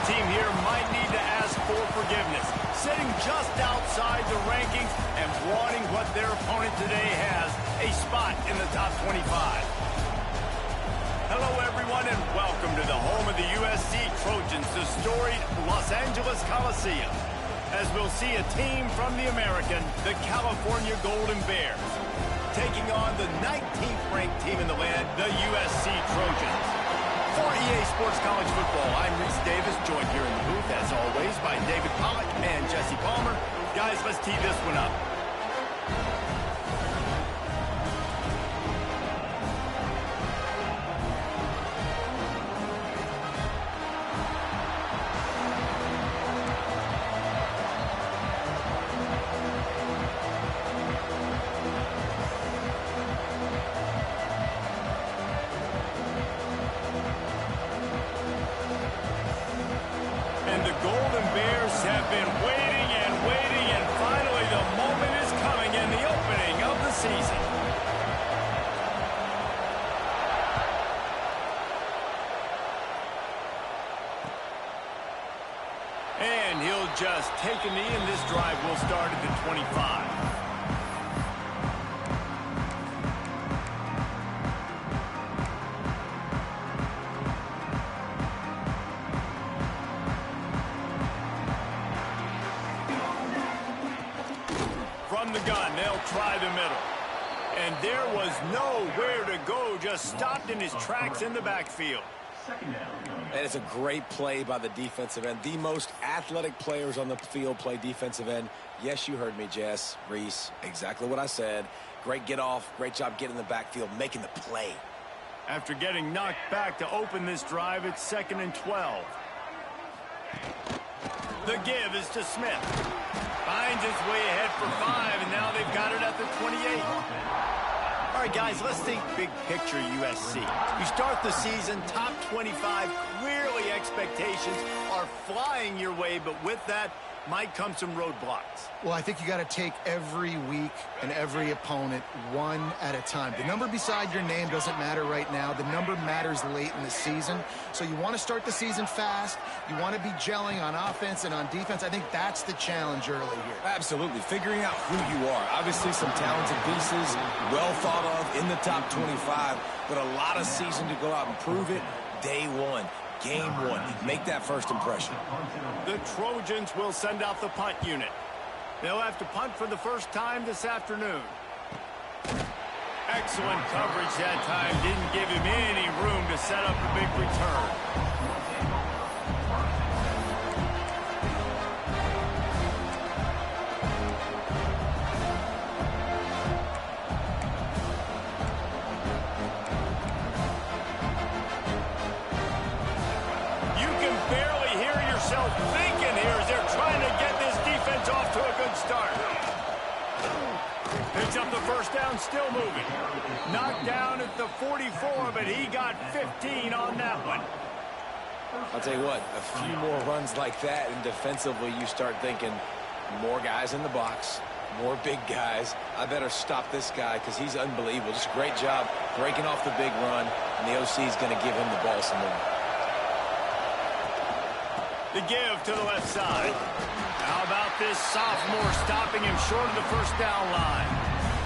team here might need to ask for forgiveness, sitting just outside the rankings and wanting what their opponent today has, a spot in the top 25. Hello, everyone, and welcome to the home of the USC Trojans, the storied Los Angeles Coliseum, as we'll see a team from the American, the California Golden Bears, taking on the 19th ranked team in the land, the USC Trojans. For EA Sports College Football, I'm Reese Davis, joined here in the booth, as always, by David Pollack and Jesse Palmer. Guys, let's tee this one up. And he'll just take a knee, and this drive will start at the 25. From the gun, they'll try the middle. And there was nowhere to go, just stopped in his tracks in the backfield. And it's a great play by the defensive end. The most athletic players on the field play defensive end. Yes, you heard me, Jess, Reese. Exactly what I said. Great get off. Great job getting in the backfield, making the play. After getting knocked back to open this drive, it's 2nd and 12. The give is to Smith. Finds his way ahead for 5, and now they've got it at the 28. All right, guys, let's think big picture USC. You start the season top 25. Clearly, expectations are flying your way, but with that might come some roadblocks. Well, I think you got to take every week and every opponent one at a time. The number beside your name doesn't matter right now. The number matters late in the season. So you want to start the season fast. You want to be gelling on offense and on defense. I think that's the challenge early here. Absolutely. Figuring out who you are. Obviously, some talented pieces, well thought of in the top 25, but a lot of season to go out and prove it. Day one. Game one. Make that first impression. The Trojans will send out the punt unit. They'll have to punt for the first time this afternoon. Excellent coverage that time. Didn't give him any room to set up a big return. Thinking here as they're trying to get this defense off to a good start. Picks up the first down, still moving. Knocked down at the 44, but he got 15 on that one. I'll tell you what, a few more runs like that, and defensively you start thinking more guys in the box, more big guys. I better stop this guy because he's unbelievable. Just a great job breaking off the big run, and the OC is going to give him the ball some more. The give to the left side. How about this sophomore stopping him short of the first down line?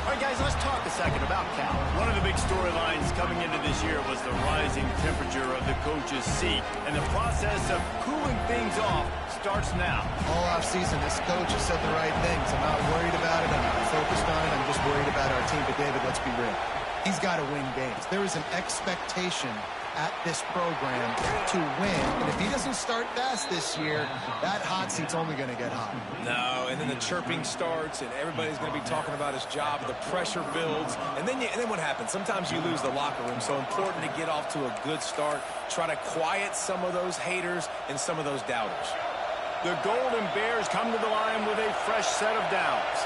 All right, guys, let's talk a second about Cal. One of the big storylines coming into this year was the rising temperature of the coach's seat, and the process of cooling things off starts now. All offseason, this coach has said the right things. I'm not worried about it. I'm not focused on it. I'm just worried about our team. But, David, let's be real. He's got to win games. There is an expectation at this program to win. And if he doesn't start fast this year, that hot seat's only going to get hot. No, and then the chirping starts, and everybody's going to be talking about his job. The pressure builds, and then what happens? Sometimes you lose the locker room. So important to get off to a good start. Try to quiet some of those haters and some of those doubters. The Golden Bears come to the line with a fresh set of downs.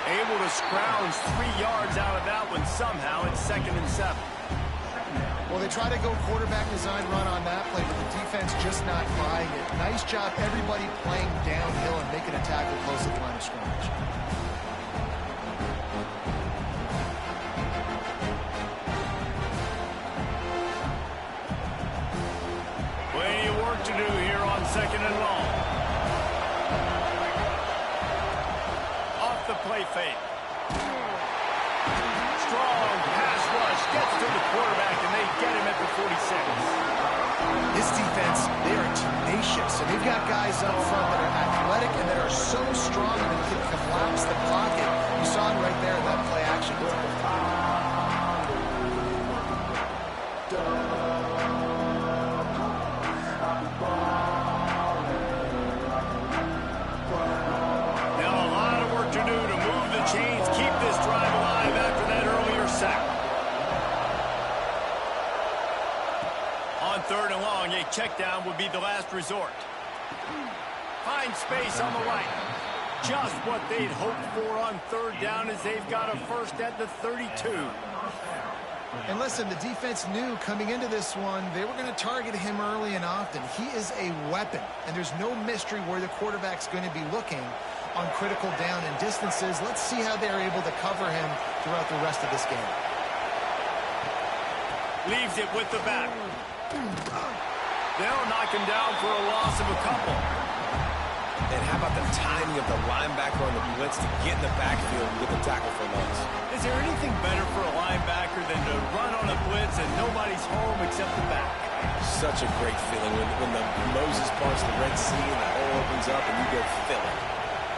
Able to scrounge 3 yards out of that one somehow. It's 2nd and 7. Well, they try to go quarterback design run on that play, but the defense just not buying it. Nice job, everybody playing downhill and making a tackle close to the line of scrimmage. Plenty of work to do here on 2nd and long. Off the play fake. Strong pass rush gets to the quarterback, and they get him at the 46. This defense, they are tenacious, and they've got guys up front that are athletic and that are so strong that they can collapse the pocket. You saw it right there in that play action. Now a lot of work to do to move the chains, keep this drive alive after that earlier sack. On 3rd and long, a check down would be the last resort. Find space on the right. Just what they'd hoped for on 3rd down as they've got a first at the 32. And listen, the defense knew coming into this one, they were going to target him early and often. He is a weapon, and there's no mystery where the quarterback's going to be looking on critical down and distances. Let's see how they're able to cover him throughout the rest of this game. Leaves it with the back. They'll knock him down for a loss of a couple. And how about the timing of the linebacker on the blitz to get in the backfield and get the tackle for loss? Is there anything better for a linebacker than to run on a blitz and nobody's home except the back? Such a great feeling when the Moses parts the Red Sea and the hole opens up and you go fill it.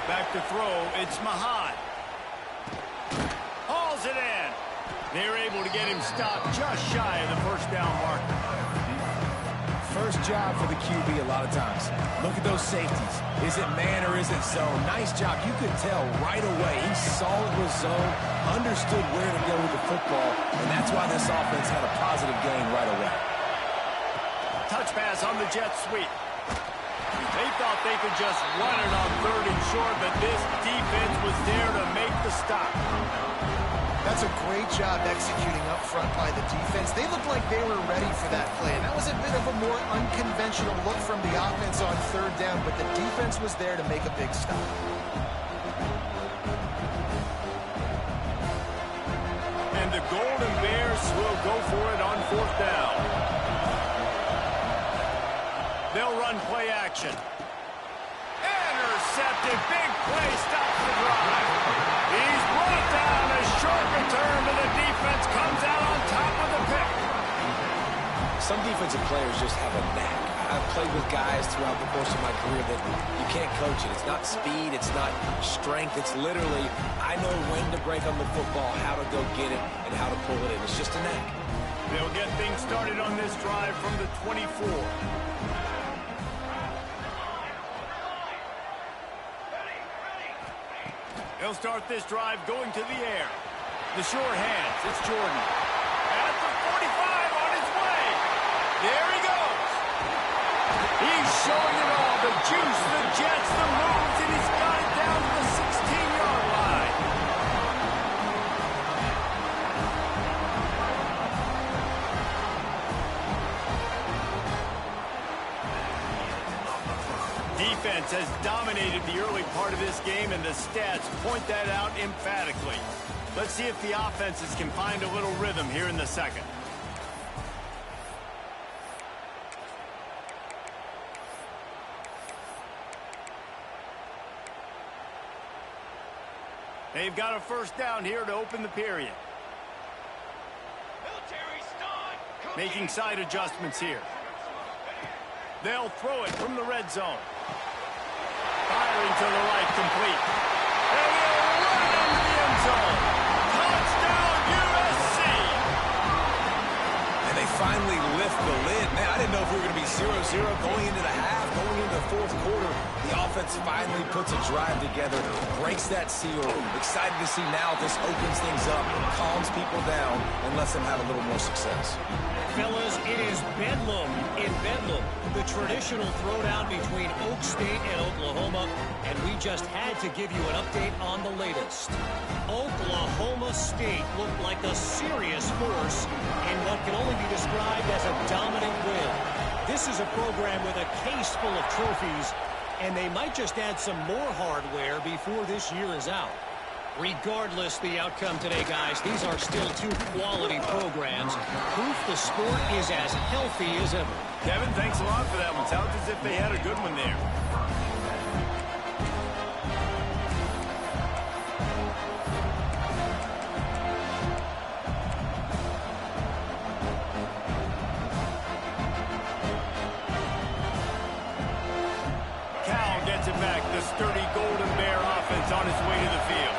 Back to throw, it's Mahad. Hauls it in. They're able to get him stopped just shy of the first down marker. First job for the QB a lot of times. Look at those safeties. Is it man or is it zone? Nice job. You could tell right away. He saw it was zone, understood where to go with the football, and that's why this offense had a positive gain right away. Touch pass on the jet sweep. They thought they could just run it on 3rd and short, but this defense was there to make the stop. That's a great job executing up front by the defense. They looked like they were ready for that play. And that was a bit of a more unconventional look from the offense on 3rd down, but the defense was there to make a big stop. And the Golden Bears will go for it on 4th down. They'll run play action. Intercepted. Big play stops the drive. He's brought down. A short return, but the defense comes out on top of the pick. Some defensive players just have a knack. I've played with guys throughout the course of my career that you can't coach it. It's not speed. It's not strength. It's literally, I know when to break on the football, how to go get it, and how to pull it in. It's just a knack. They'll get things started on this drive from the 24. They'll start this drive going to the air. The sure hands. It's Jordan. At the 45 on his way. There he goes. He's showing it all. The juice, the jets, the moves, and he's got it down to the 16-yard line. Defense has dominated the early part of this game, and the stats point that out emphatically. Let's see if the offenses can find a little rhythm here in the second. They've got a first down here to open the period. Making side adjustments here. They'll throw it from the red zone. Firing to the right, complete. And they'll run it into the end zone. Touchdown, USC! And they finally lift the lid. Man, I didn't know if we were going to be 0-0 going into the half, going into the 4th quarter. The offense finally puts a drive together, breaks that seal. Excited to see now this opens things up, calms people down, and lets them have a little more success. Fellas, it is Bedlam in Bedlam, the traditional throwdown between Oak State and Oklahoma, and we just had to give you an update on the latest. Oklahoma State looked like a serious force in what can only be described as a dominant win. This is a program with a case full of trophies, and they might just add some more hardware before this year is out. Regardless the outcome today, guys, these are still two quality programs. Proof the sport is as healthy as ever. Kevin, thanks a lot for that one. Sounds as if they had a good one there. Cal gets it back. The sturdy Golden Bear offense on its way to the field.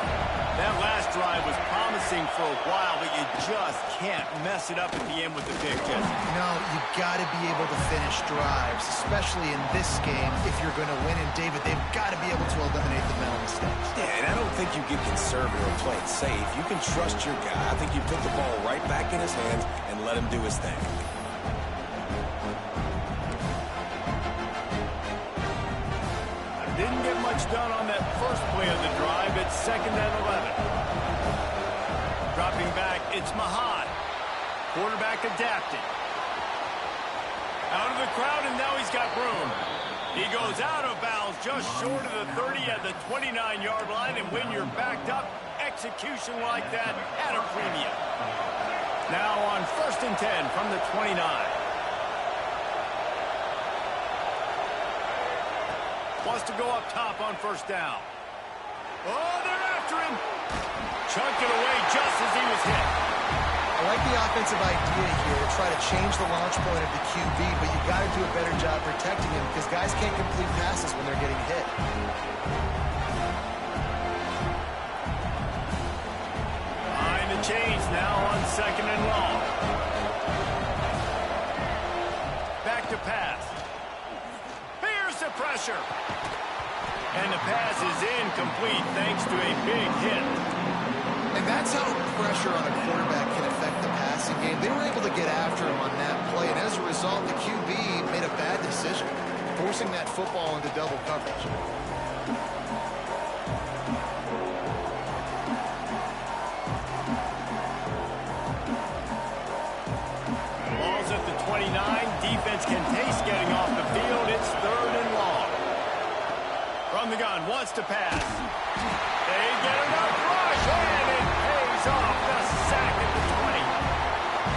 That last drive was promising for a while, but you just can't mess it up at the end with the pick, Jesse. No, you got to be able to finish drives, especially in this game if you're going to win. And, David, they've got to be able to eliminate the mental mistakes. Yeah, and I don't think you get conservative or play it safe. You can trust your guy. I think you put the ball right back in his hands and let him do his thing. Didn't get much done on that first play of the drive. It's 2nd and 11. Dropping back, it's Mahan. Quarterback adapting. Out of the crowd, and now he's got room. He goes out of bounds just short of the 30 at the 29-yard line, and when you're backed up, execution like that at a premium. Now on 1st and 10 from the 29. Wants to go up top on 1st down. Oh, they're after him. Chunk it away just as he was hit. I like the offensive idea here to try to change the launch point of the QB, but you got to do a better job protecting him because guys can't complete passes when they're getting hit. Behind the chains now on 2nd and long. Back to pass. Bears the pressure. And the pass is incomplete thanks to a big hit. And that's how pressure on a quarterback can affect the passing game. They were able to get after him on that play, and as a result, the QB made a bad decision, forcing that football into double coverage. Ball's at the 29. Defense can taste getting off the field. It's 3rd and long. From the gun, wants to pass. They get enough rush, and it pays off the sack at the 20.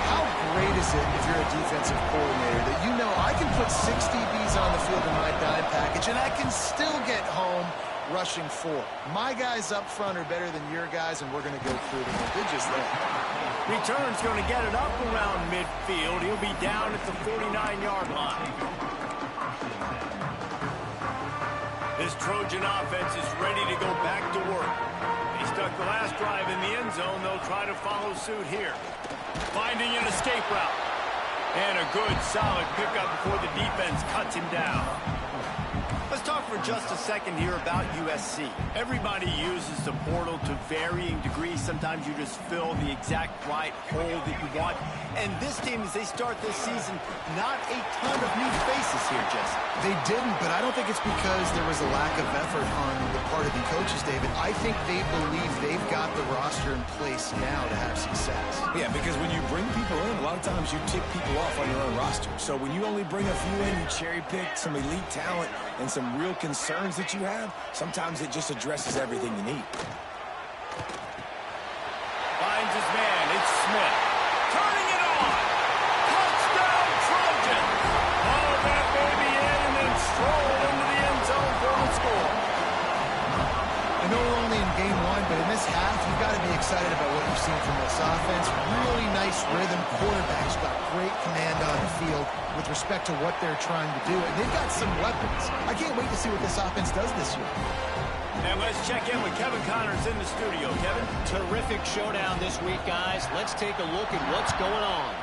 How great is it if you're a defensive coordinator that you know I can put 6 DBs on the field in my dime package and I can still get home rushing 4. My guys up front are better than your guys, and we're going to go through them. They're just there. Return's going to get it up around midfield. He'll be down at the 49-yard line. This Trojan offense is ready to go back to work. They stuck the last drive in the end zone. They'll try to follow suit here. Finding an escape route. And a good, solid pickup before the defense cuts him down. Let's talk for just a second here about USC. Everybody uses the portal to varying degrees. Sometimes you just fill the exact right hole that you want. And this team, as they start this season, not a ton of new faces here, Jesse. They didn't, but I don't think it's because there was a lack of effort on the part of the coaches, David. I think they believe they've got the roster in place now to have success. Yeah, because when you bring people in, a lot of times you tick people off on your own roster. So when you only bring a few in, you cherry pick some elite talent and some real concerns that you have, sometimes it just addresses everything you need. Finds his man. It's Smith. Turning it on. Touchdown, Trojan. Oh, that may be in, and then stroll into the end zone for the score. I know we're only in game 1, but in this half, you've got to be excited about what you've seen from this offense. Really nice rhythm. Quarterbacks got great command on the field with respect to what they're trying to do. And they've got some weapons. I can't wait to see what this offense does this year. And let's check in with Kevin Connors in the studio. Kevin? Terrific showdown this week, guys. Let's take a look at what's going on.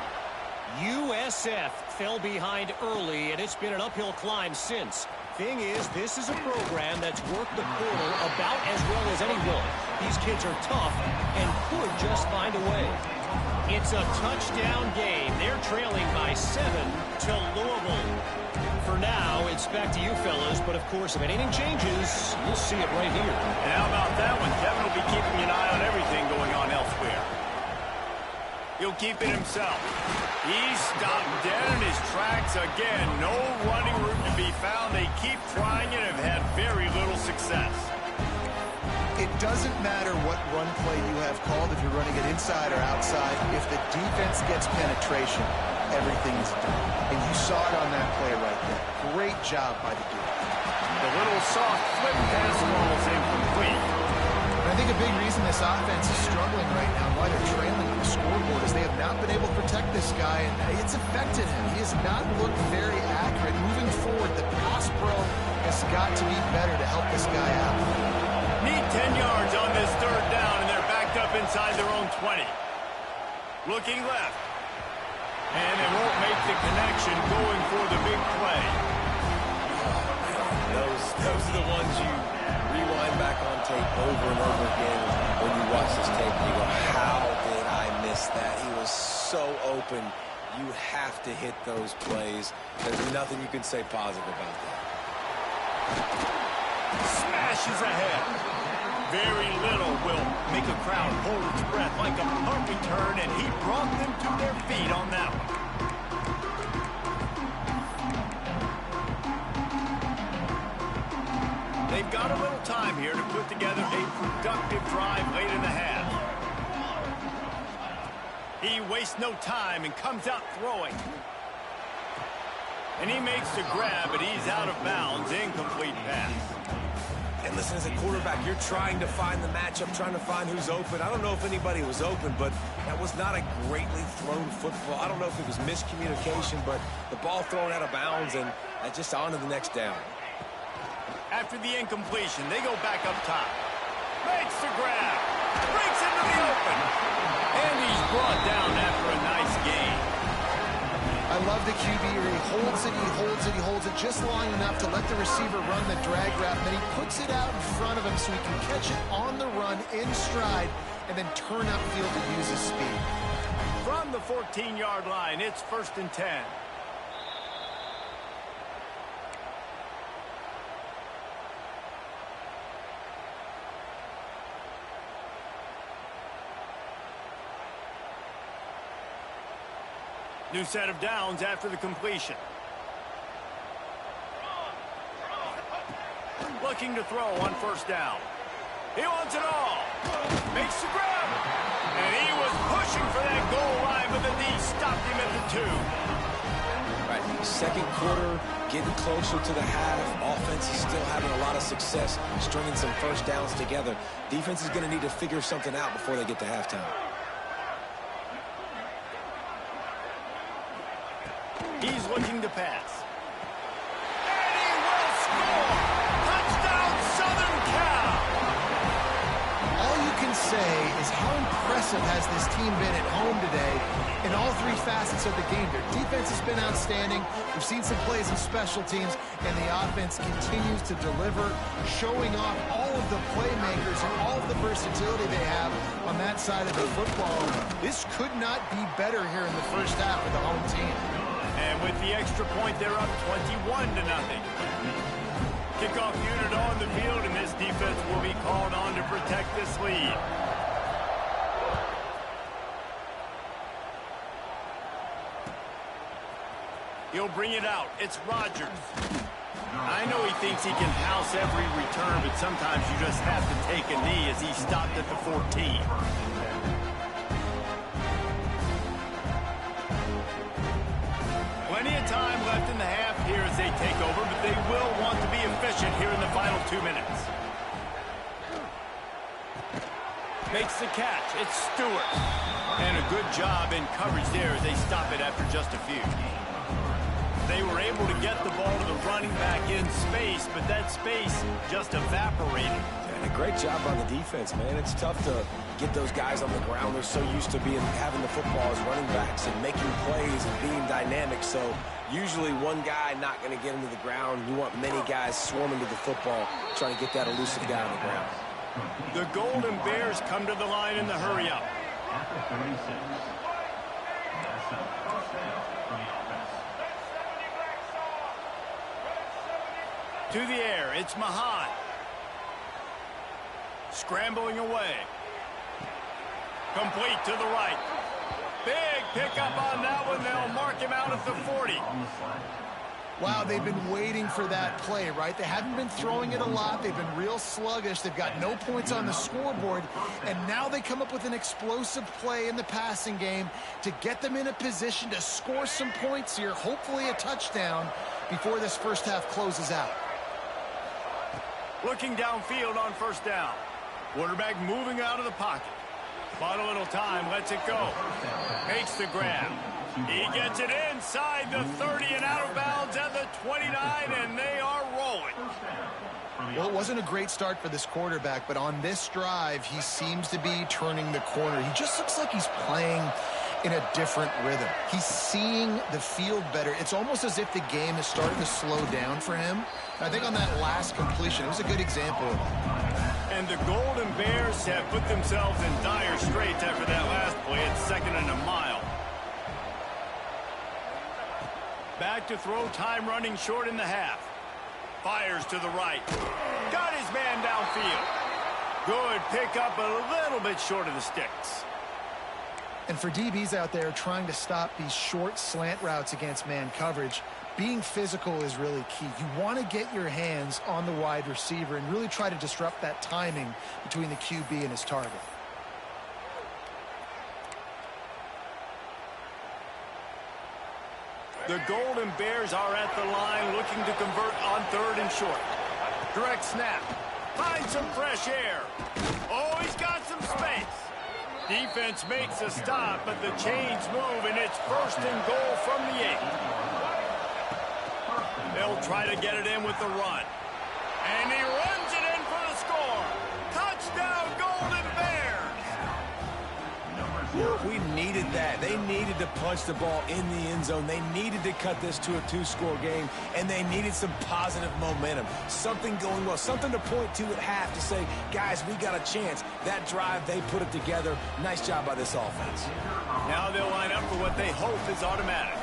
USF fell behind early, and it's been an uphill climb since. Thing is, this is a program that's worked the portal about as well as anyone. These kids are tough and could just find a way. It's a touchdown game. They're trailing by 7 to Louisville. For now, it's back to you fellas, but of course, if anything changes, you'll see it right here. And how about that one? Kevin will be keeping an eye on everything going on elsewhere. He'll keep it himself. He's stopped dead in his tracks again. No running room to be found. They keep trying and have had very little success. It doesn't matter what run play you have called, if you're running it inside or outside. If the defense gets penetration, everything's done. And you saw it on that play right there. Great job by the defense. The little soft flip pass ball is incomplete. I think a big reason this offense is struggling right now, why they're trailing on the scoreboard, is they have not been able to protect this guy, and it's affected him. He has not looked very accurate. Moving forward, the pass pro has got to be better to help this guy out. Need 10 yards on this third down, and they're backed up inside their own 20. Looking left. And they won't make the connection going for the big play. Those are the ones you rewind back on tape over and over again when you watch this tape and you go, how did I miss that? He was so open. You have to hit those plays. There's nothing you can say positive about that. Smashes ahead. Very little will make a crowd hold its breath like a punt return, and he brought them to their feet on that one. They've got a little time here to put together a productive drive late in the half. He wastes no time and comes out throwing. And he makes the grab, but he's out of bounds. Incomplete pass. And listen, as a quarterback, you're trying to find the matchup, trying to find who's open. I don't know if anybody was open, but that was not a greatly thrown football. I don't know if it was miscommunication, but the ball thrown out of bounds and just on to the next down. After the incompletion, they go back up top. Makes the grab. Breaks into the open. And he's brought down after a nice gain. I love the QB where he holds it, he holds it, he holds it just long enough to let the receiver run the drag route. Then he puts it out in front of him so he can catch it on the run in stride and then turn upfield to use his speed. From the 14-yard line, it's 1st and 10. New set of downs after the completion. Looking to throw on 1st down. He wants it all. Makes the grab. And he was pushing for that goal line, but the knee stopped him at the 2. Right, second quarter, getting closer to the half. Offense is still having a lot of success, stringing some 1st downs together. Defense is going to need to figure something out before they get to halftime. He's looking to pass. And he will score! Touchdown, Southern Cal! All you can say is how impressive has this team been at home today in all 3 facets of the game. Their defense has been outstanding. We've seen some plays in special teams, and the offense continues to deliver, showing off all of the playmakers and all of the versatility they have on that side of the football. This could not be better here in the first half with the home team. And with the extra point, they're up 21-0. Kickoff unit on the field, and this defense will be called on to protect this lead. He'll bring it out. It's Rodgers. I know he thinks he can house every return, but sometimes you just have to take a knee as he stopped at the 14. Plenty of time left in the half here as they take over, but they will want to be efficient here in the final 2 minutes. Makes the catch. It's Stewart. And a good job in coverage there as they stop it after just a few. They were able to get the ball to the running back in space, but that space just evaporated. And a great job on the defense, man. It's tough to get those guys on the ground. They're so used to having the football as running backs and making plays and being dynamic. So usually one guy not going to get him to the ground. You want many guys swarming to the football, trying to get that elusive guy on the ground. The Golden Bears come to the line in the hurry-up. To the air, it's Mahan. Scrambling away. Complete to the right. Big pickup on that one. They'll mark him out at the 40. Wow, they've been waiting for that play, right? They haven't been throwing it a lot. They've been real sluggish. They've got no points on the scoreboard. And now they come up with an explosive play in the passing game to get them in a position to score some points here, hopefully a touchdown, before this first half closes out. Looking downfield on first down. Quarterback moving out of the pocket. Bought a little time, lets it go. Makes the grab. He gets it inside the 30 and out of bounds at the 29, and they are rolling. Well, it wasn't a great start for this quarterback, but on this drive, he seems to be turning the corner. He just looks like he's playing in a different rhythm. He's seeing the field better. It's almost as if the game is starting to slow down for him. And I think on that last completion, it was a good example of it. And the Golden Bears have put themselves in dire straits after that last play at 2nd and a mile. Back to throw, time running short in the half. Fires to the right. Got his man downfield. Good pickup, a little bit short of the sticks. And for DBs out there trying to stop these short slant routes against man coverage, being physical is really key. You want to get your hands on the wide receiver and really try to disrupt that timing between the QB and his target. The Golden Bears are at the line looking to convert on 3rd and short. Direct snap. Finds some fresh air. Oh, he's got some space. Defense makes a stop, but the chains move, and it's 1st and goal from the 8. They'll try to get it in with the run. And he runs it in for the score. Touchdown, Golden Bears! We needed that. They needed to punch the ball in the end zone. They needed to cut this to a 2-score game, and they needed some positive momentum. Something going well, something to point to at half to say, guys, we got a chance. That drive, they put it together. Nice job by this offense. Now they'll line up for what they hope is automatic.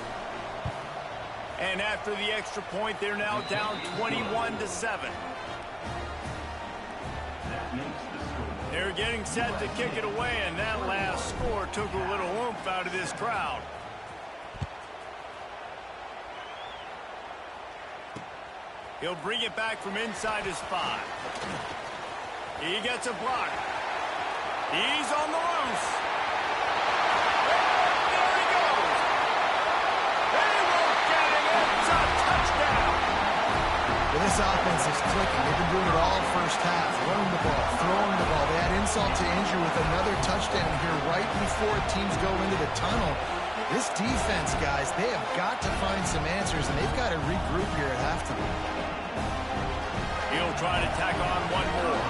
And after the extra point, they're now down 21-7. They're getting set to kick it away, and that last score took a little oomph out of this crowd. He'll bring it back from inside his 5. He gets a block. He's on the loose. And there he goes. They won't get him. It's a touchdown. Well, this offense is clicking. They've been doing it all first half. Running the ball, throwing the ball. They had insult to injury with another touchdown here right before teams go into the tunnel. This defense, guys, they have got to find some answers, and they've got to regroup here at halftime. He'll try to tack on one more.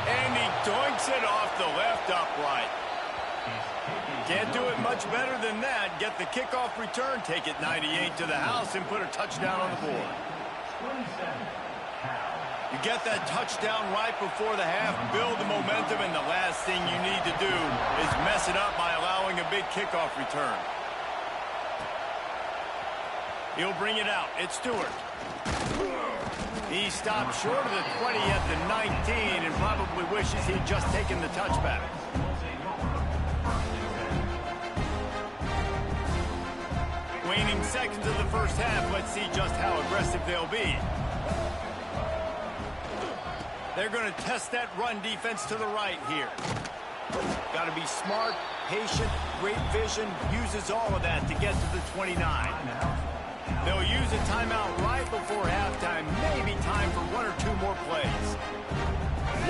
And he doinks it off the left upright. Can't do it much better than that. Get the kickoff return, take it 98 to the house, and put a touchdown on the board. You get that touchdown right before the half, build the momentum, and the last thing you need to do is mess it up by allowing a big kickoff return. He'll bring it out. It's Stewart. He stopped short of the 20 at the 19 and probably wishes he'd just taken the touchback. Waning seconds of the first half. Let's see just how aggressive they'll be. They're going to test that run defense to the right here. Got to be smart, patient, great vision, uses all of that to get to the 29. They'll use a timeout right before halftime, maybe time for 1 or 2 more plays.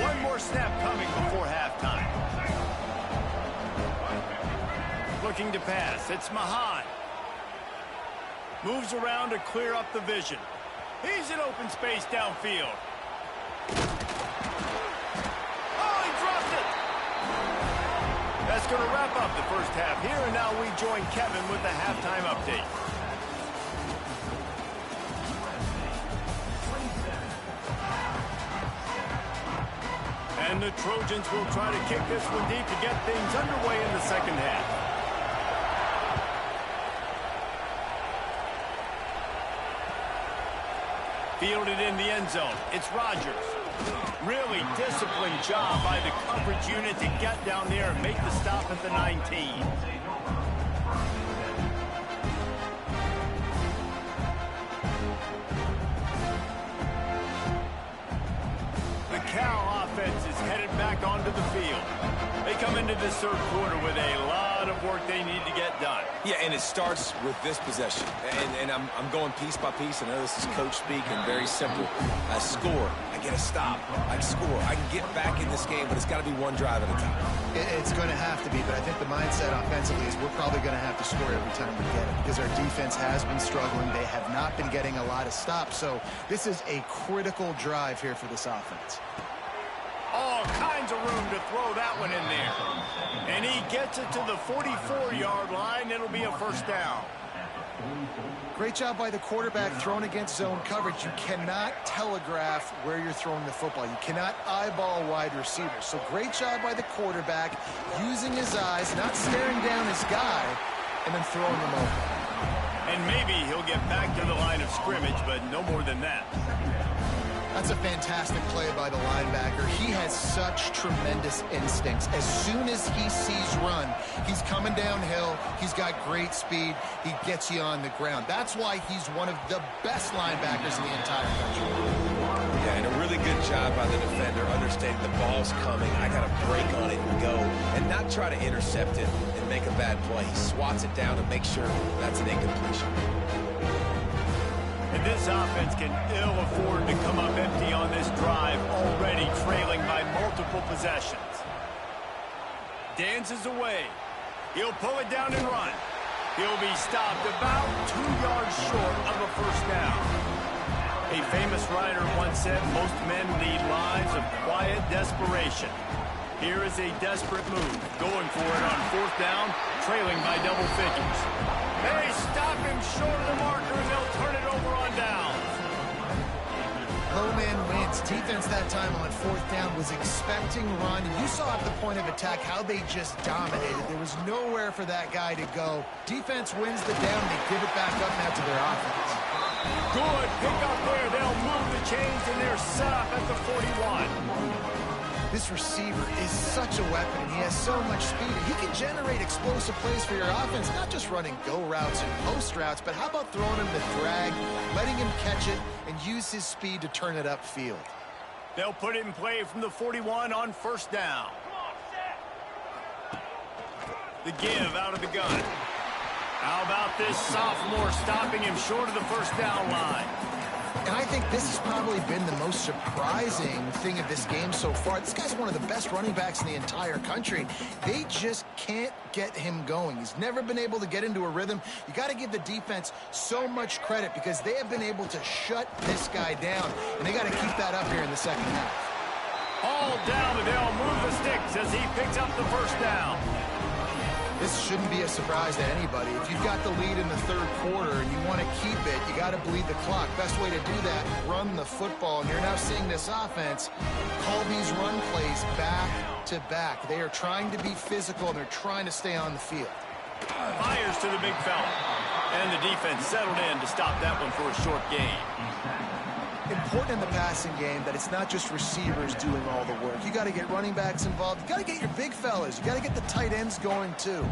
One more snap coming before halftime. Looking to pass, it's Mahan. Moves around to clear up the vision. He's in open space downfield. Oh, he dropped it! That's going to wrap up the first half here, and now we join Kevin with the halftime update. And the Trojans will try to kick this one deep to get things underway in the second half. Fielded in the end zone. It's Rodgers. Really disciplined job by the coverage unit to get down there and make the stop at the 19. The Cal offense is headed back onto the field. They come into this third quarter with a lot of work they need to get done. Yeah, and it starts with this possession. And I'm going piece by piece. I know this is coach speak and very simple. I score. I get a stop. I score. I can get back in this game, but it's got to be one drive at a time. It's going to have to be, but I think the mindset offensively is we're probably going to have to score every time we get it because our defense has been struggling. They have not been getting a lot of stops. So this is a critical drive here for this offense. All kinds of room to throw that one in there. And he gets it to the 44-yard line. It'll be a first down. Great job by the quarterback thrown against zone coverage. You cannot telegraph where you're throwing the football. You cannot eyeball wide receivers. So great job by the quarterback using his eyes, not staring down his guy, and then throwing him over. And maybe he'll get back to the line of scrimmage, but no more than that. That's a fantastic play by the linebacker. He has such tremendous instincts. As soon as he sees run, he's coming downhill. He's got great speed. He gets you on the ground. That's why he's one of the best linebackers in the entire country. Yeah, and a really good job by the defender understanding the ball's coming. I got to break on it and go and not try to intercept it and make a bad play. He swats it down and makes sure that's an incompletion. And this offense can ill afford to come up empty on this drive, already trailing by multiple possessions. Dances away. He'll pull it down and run. He'll be stopped about 2 yards short of a first down. A famous writer once said most men lead lives of quiet desperation. Here is a desperate move, going for it on fourth down, trailing by double figures. They stop him short of the marker, and they'll turn it over on downs. Low man wins. Defense that time on fourth down was expecting run. And you saw at the point of attack how they just dominated. There was nowhere for that guy to go. Defense wins the down. They give it back up now to their offense. Good pick up there. They'll move the chains, and they're set up at the 41. This receiver is such a weapon, and he has so much speed. He can generate explosive plays for your offense, not just running go routes and post routes, but how about throwing him the drag, letting him catch it, and use his speed to turn it upfield. They'll put it in play from the 41 on first down. The give out of the gun. How about this sophomore stopping him short of the first down line? And I think this has probably been the most surprising thing of this game so far. This guy's one of the best running backs in the entire country. They just can't get him going. He's never been able to get into a rhythm. You got to give the defense so much credit because they have been able to shut this guy down, and they got to keep that up here in the second half. All down, and they'll move the sticks as he picks up the first down. This shouldn't be a surprise to anybody. If you've got the lead in the third quarter and you want to keep it, you got to bleed the clock. Best way to do that, run the football. And you're now seeing this offense call these run plays back to back. They are trying to be physical, and they're trying to stay on the field. Fires to the big fella. And the defense settled in to stop that one for a short gain. Important in the passing game that it's not just receivers doing all the work. You got to get running backs involved. You got to get your big fellas. You got to get the tight ends going too.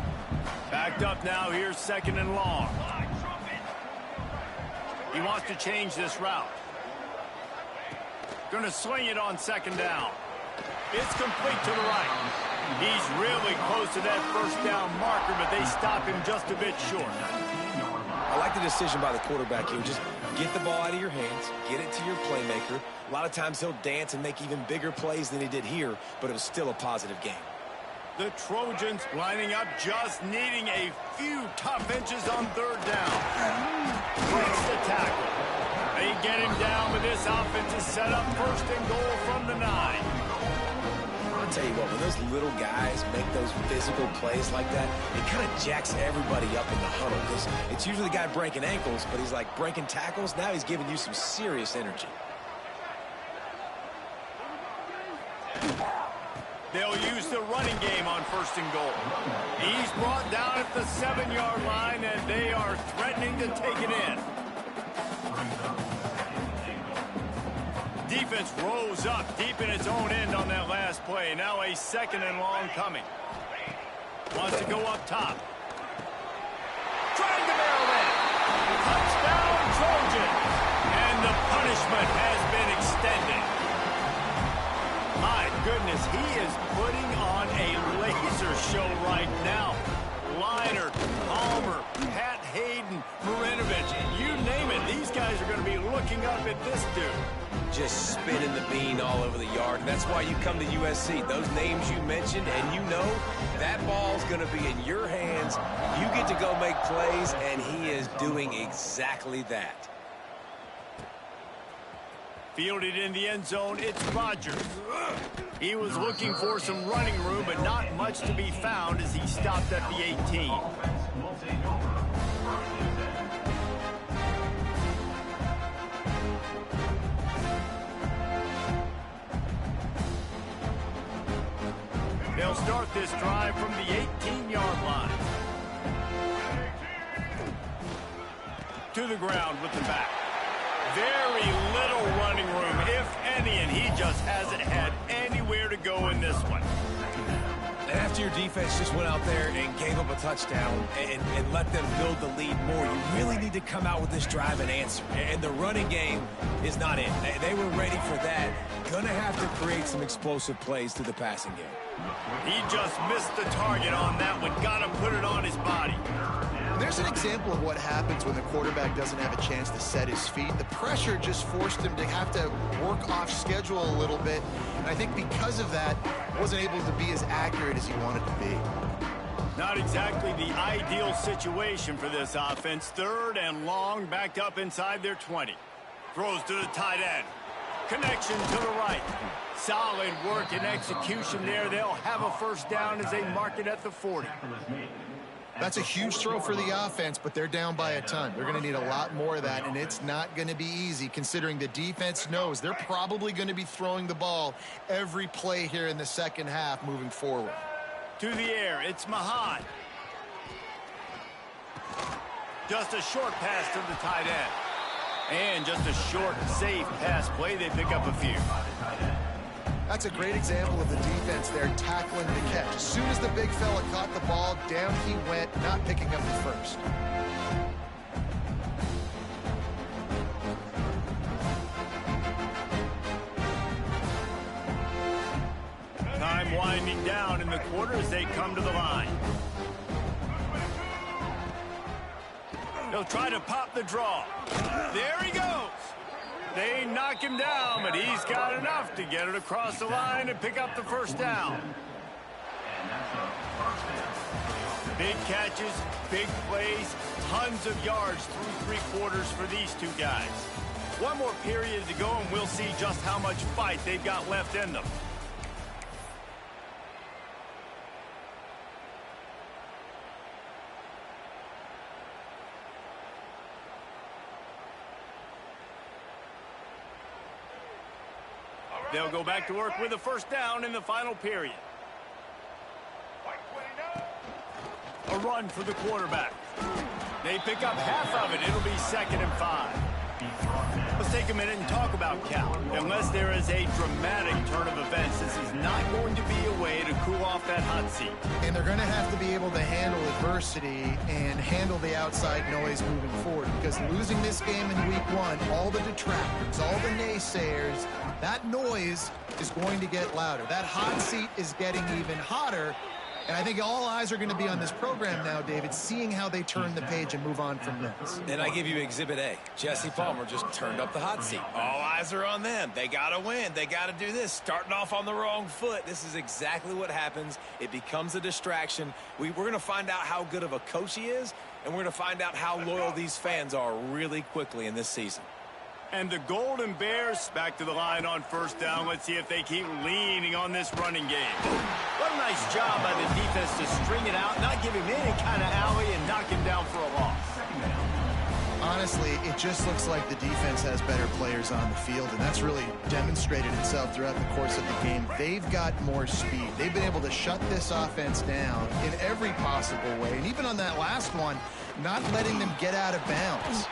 Backed up now. Here's second and long. He wants to change this route. Going to swing it on second down. It's complete to the right. He's really close to that first down marker, but they stop him just a bit short. I like the decision by the quarterback here. Just get the ball out of your hands, get it to your playmaker. A lot of times he'll dance and make even bigger plays than he did here, but it was still a positive game. The Trojans lining up, just needing a few tough inches on third down. Breaks the tackle. They get him down, but this offense is set up first and goal from the 9. I'll tell you what, when those little guys make those physical plays like that, it kind of jacks everybody up in the huddle because it's usually the guy breaking ankles, but he's like breaking tackles. Now he's giving you some serious energy. They'll use the running game on first and goal. He's brought down at the 7-yard line, and they are threatening to take it in. defense rose up deep in its own end on that last play. Now a 2nd and long coming. Wants to go up top. Trying to barrel in. Touchdown, Trojans. And the punishment has been extended. My goodness, he is putting on a laser show right now. Liner, Palmer, Pat Hayden, Marinovich, you name it. These guys are going to be looking up at this dude. Just spinning the bean all over the yard. And that's why you come to USC. Those names you mentioned, and you know that ball's going to be in your hands. You get to go make plays, and he is doing exactly that. Fielded in the end zone, it's Rodgers. He was looking for some running room, but not much to be found as he stopped at the 18. They'll start this drive from the 18-yard line. To the ground with the back. Very little running room, if any, and he just hasn't had anywhere to go in this one. And after your defense just went out there and gave up a touchdown and let them build the lead more, you really need to come out with this drive and answer. And the running game is not it. They were ready for that. Gonna have to create some explosive plays through the passing game. He just missed the target on that one. Gotta put it on his body. There's an example of what happens when the quarterback doesn't have a chance to set his feet. The pressure just forced him to have to work off schedule a little bit. And I think because of that, wasn't able to be as accurate as he wanted to be. Not exactly the ideal situation for this offense. 3rd and long, backed up inside their 20. Throws to the tight end. Connection to the right. Solid work and execution there. They'll have a first down as they mark it at the 40. That's a huge throw for the offense, but they're down by a ton. They're going to need a lot more of that, and it's not going to be easy considering the defense knows they're probably going to be throwing the ball every play here in the second half moving forward. To the air, it's Mahan. Just a short pass to the tight end. And just a short, safe pass play. They pick up a few. That's a great example of the defense there tackling the catch. As soon as the big fella caught the ball, down he went, not picking up the first. Time winding down in the quarter as they come to the line. They'll try to pop the draw. There he goes. They knock him down, but he's got enough to get it across the line and pick up the first down. Big catches, big plays, tons of yards through 3 quarters for these two guys. One more period to go, and we'll see just how much fight they've got left in them. They'll go back to work with a first down in the final period. A run for the quarterback. They pick up half of it. It'll be 2nd and 5. Let's take a minute and talk about Cal. Unless there is a dramatic turn of events, this is not going to be a way to cool off that hot seat. And they're going to have to be able to handle adversity and handle the outside noise moving forward, because losing this game in week 1, all the detractors, all the naysayers, that noise is going to get louder. That hot seat is getting even hotter. And I think all eyes are going to be on this program now, David, seeing how they turn the page and move on from this. And I give you Exhibit A. Jesse Palmer just turned up the hot seat. All eyes are on them. They got to win. They got to do this. Starting off on the wrong foot. This is exactly what happens. It becomes a distraction. We're going to find out how good of a coach he is, and we're going to find out how loyal these fans are really quickly in this season. And the Golden Bears back to the line on first down. Let's see if they keep leaning on this running game. What a nice job by the defense to string it out, not give him any kind of alley, and knock him down for a loss. Honestly, it just looks like the defense has better players on the field, and that's really demonstrated itself throughout the course of the game. They've got more speed. They've been able to shut this offense down in every possible way, and even on that last one, not letting them get out of bounds.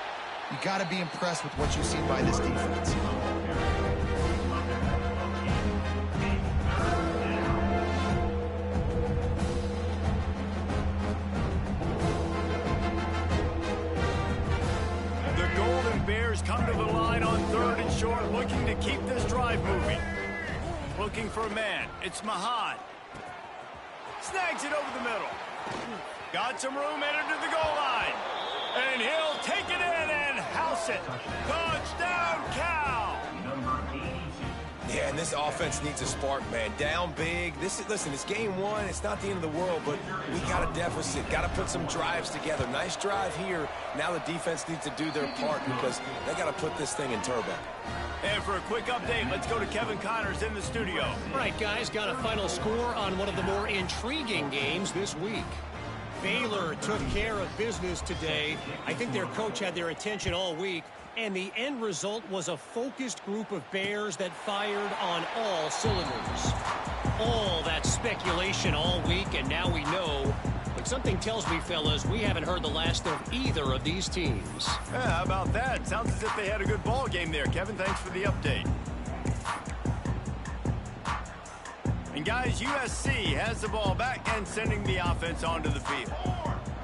You got to be impressed with what you see by this defense. come to the line on 3rd and short, looking to keep this drive moving. Looking for a man. It's Mahad. Snags it over the middle. Got some room headed to the goal line. And he'll take it in and house it. Touchdown, Cal! Yeah, and this offense needs a spark, man. Down big. Listen, it's game one. It's not the end of the world, but we got a deficit. Got to put some drives together. Nice drive here. Now the defense needs to do their part because they got to put this thing in turbo. And for a quick update, let's go to Kevin Connors in the studio. All right, guys, got a final score on one of the more intriguing games this week. Baylor took care of business today. I think their coach had their attention all week, and the end result was a focused group of Bears that fired on all cylinders. All that speculation all week, and now we know. But something tells me, fellas, we haven't heard the last of either of these teams. Yeah, how about that? Sounds as if they had a good ball game there. Kevin, thanks for the update. And guys, USC has the ball back and sending the offense onto the field.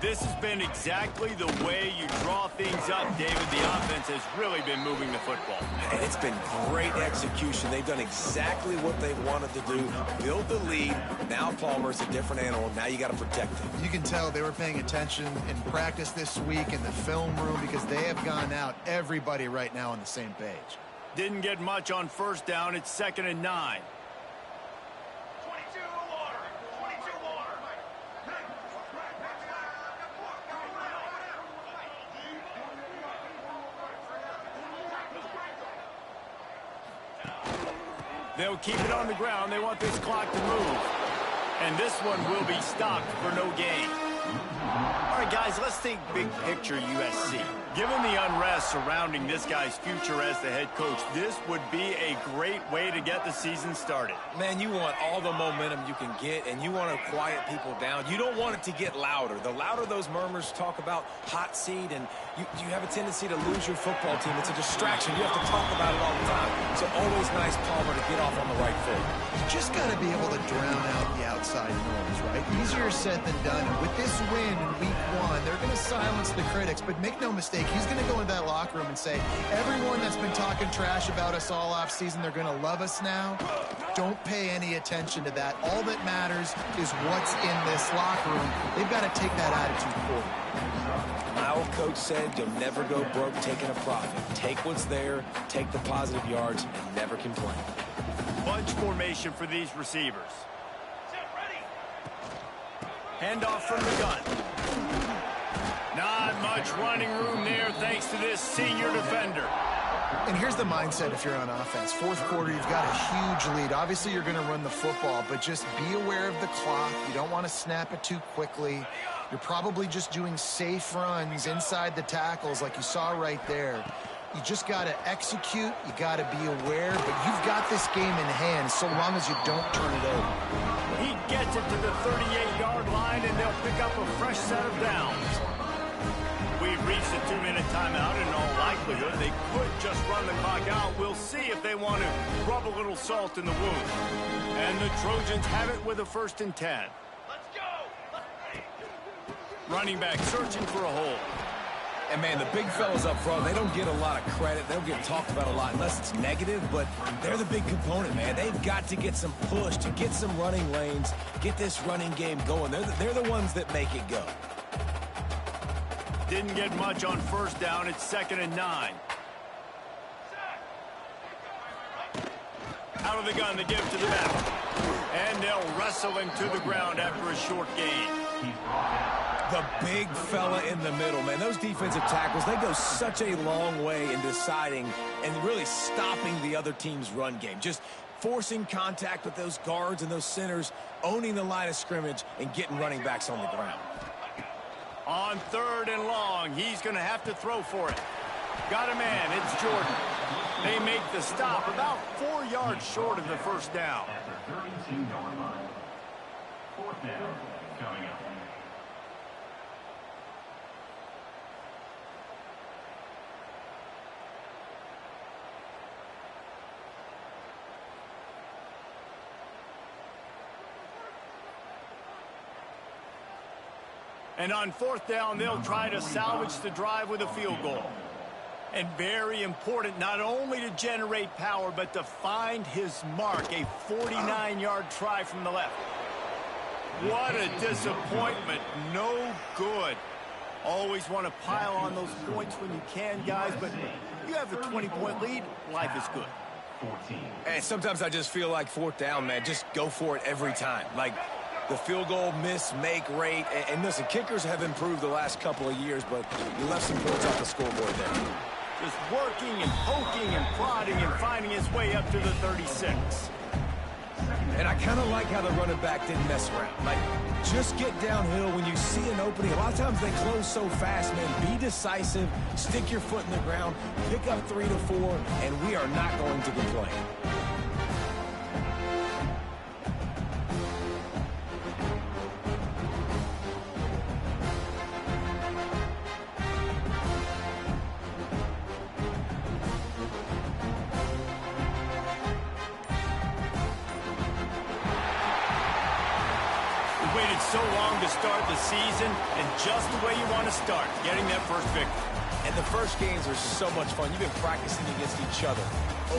This has been exactly the way you draw things up, David. The offense has really been moving the football. And it's been great execution. They've done exactly what they wanted to do. Build the lead. Now Palmer's a different animal. Now you got to protect him. You can tell they were paying attention in practice this week in the film room because they have gone out, everybody right now on the same page. Didn't get much on 1st down. It's 2nd and 9. They'll keep it on the ground. They want this clock to move. And this one will be stopped for no gain. All right, guys, let's think big picture USC. Given the unrest surrounding this guy's future as the head coach, this would be a great way to get the season started. Man, you want all the momentum you can get, and you want to quiet people down. You don't want it to get louder. The louder those murmurs talk about hot seat, and you have a tendency to lose your football team. It's a distraction. You have to talk about it all the time. So always nice, Palmer, to get off on the right foot. You just got to be able to drown out the outside noise, right? Easier said than done. And with this win in week 1, they're going to silence the critics. But make no mistake, he's going to go into that locker room and say, everyone that's been talking trash about us all off season, they're going to love us now. Don't pay any attention to that. All that matters is what's in this locker room. They've got to take that attitude forward. My old coach said you'll never go broke taking a profit. Take what's there, take the positive yards, and never complain. Bunch formation for these receivers. Handoff from the gun. Not much running room there thanks to this senior defender. And here's the mindset if you're on offense. 4th quarter, you've got a huge lead. Obviously, you're going to run the football, but just be aware of the clock. You don't want to snap it too quickly. You're probably just doing safe runs inside the tackles like you saw right there. You just got to execute. You got to be aware, but you've got this game in hand so long as you don't turn it over. He gets it to the 38-yard line, and they'll pick up a fresh set of downs. We've reached a 2-minute timeout. In all likelihood, they could just run the clock out. We'll see if they want to rub a little salt in the wound. And the Trojans have it with a 1st and 10. Let's go! Running back searching for a hole. And, man, the big fellas up front, they don't get a lot of credit. They don't get talked about a lot unless it's negative, but they're the big component, man. They've got to get some push, to get some running lanes, get this running game going. They're the ones that make it go. Didn't get much on 1st down. It's 2nd and 9. Out of the gun, they give to the back. And they'll wrestle him to the ground after a short gain. The big fella in the middle, man. Those defensive tackles, they go such a long way in deciding and really stopping the other team's run game. Just forcing contact with those guards and those centers, owning the line of scrimmage, and getting running backs on the ground. On 3rd and long, he's going to have to throw for it. Got a man. It's Jordan. They make the stop about 4 yards short of the 1st down. At the 32-yard line. 4th down coming up. And on 4th down, they'll try to salvage the drive with a field goal. And very important, not only to generate power, but to find his mark. A 49-yard try from the left. What a disappointment. No good. Always want to pile on those points when you can, guys, but you have a 20-point lead, life is good. And sometimes I just feel like fourth down, man. Just go for it every time. Like the field goal miss, make rate. And listen, kickers have improved the last couple of years, but you left some points off the scoreboard there. Just working and poking and prodding and finding his way up to the 36. And I kind of like how the running back didn't mess around. Like, just get downhill when you see an opening. A lot of times they close so fast, man. Be decisive, stick your foot in the ground, pick up 3 to 4, and we are not going to complain. Waited so long to start the season, and just the way you want to start, getting that first victory. And the first games are so much fun. You've been practicing against each other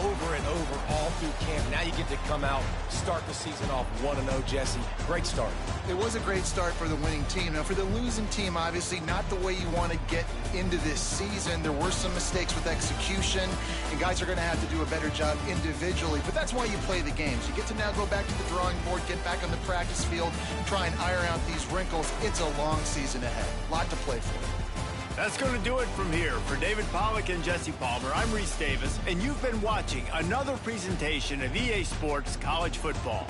over and over all through camp. Now you get to come out, start the season off 1-0, Jesse. Great start. It was a great start for the winning team. Now, for the losing team, obviously not the way you want to get into this season. There were some mistakes with execution, and guys are going to have to do a better job individually. But that's why you play the games. You get to now go back to the drawing board, get back on the practice field, try and iron out these wrinkles. It's a long season ahead. A lot to play for. That's going to do it from here. For David Pollack and Jesse Palmer, I'm Reese Davis, and you've been watching another presentation of EA Sports College Football.